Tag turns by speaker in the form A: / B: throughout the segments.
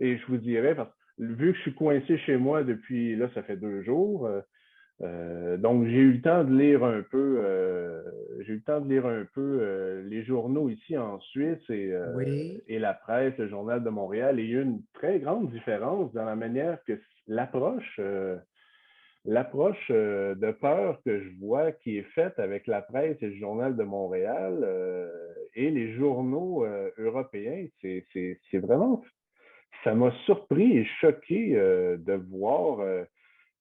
A: Et je vous dirais, parce que vu que je suis coincé chez moi depuis, là, ça fait 2 jours, donc j'ai eu le temps de lire un peu, les journaux ici en Suisse
B: Oui,
A: et la presse, le Journal de Montréal. Et il y a une très grande différence dans la manière que l'approche de peur que je vois qui est faite avec la presse et le Journal de Montréal et les journaux européens. C'est vraiment, ça m'a surpris et choqué de voir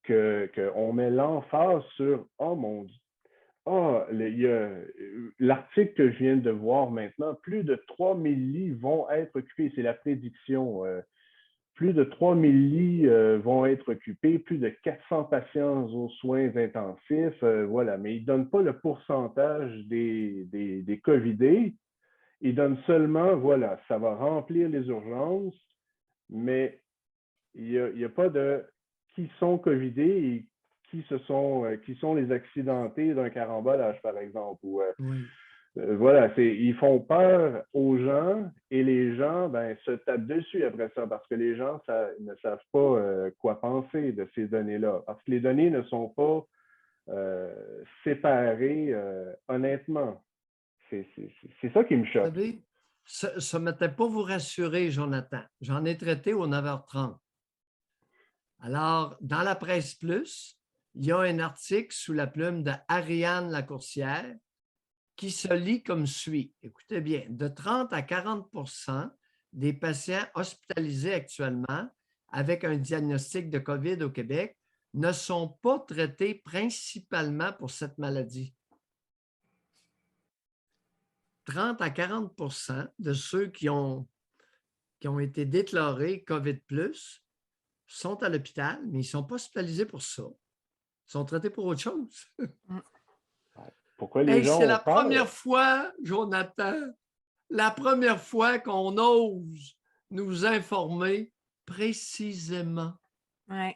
A: qu'on met l'emphase sur oh mon Dieu. Ah, il y a l'article que je viens de voir maintenant, plus de 3000 lits vont être occupés. C'est la prédiction. Plus de 3000 lits vont être occupés, plus de 400 patients aux soins intensifs. Voilà, mais ils ne donnent pas le pourcentage des COVIDés. Ils donnent seulement, voilà, ça va remplir les urgences, mais il y a pas de qui sont COVIDés et qui sont les accidentés d'un carambolage, par exemple. Ou,
B: oui.
A: voilà, ils font peur aux gens et les gens ben, se tapent dessus après ça parce que les gens ne savent pas quoi penser de ces données-là. Parce que les données ne sont pas séparées honnêtement. C'est ça qui me
B: Vous
A: choque.
B: savez, ce n'était pas vous rassurer, Jonathan. J'en ai traité au 9h30. Alors, dans la Presse Plus, il y a un article sous la plume de Ariane Lacourcière qui se lit comme suit. Écoutez bien, de 30 à 40 des patients hospitalisés actuellement avec un diagnostic de COVID au Québec ne sont pas traités principalement pour cette maladie. 30 à 40 de ceux qui ont été déclarés COVID+, sont à l'hôpital, mais ils ne sont pas hospitalisés pour ça. Ils sont traités pour autre chose.
C: Mm.
A: Pourquoi les
B: Hey,
A: gens
B: c'est
A: ont
B: la première
A: peur?
B: fois, Jonathan, la première fois qu'on ose nous informer précisément.
C: Ouais.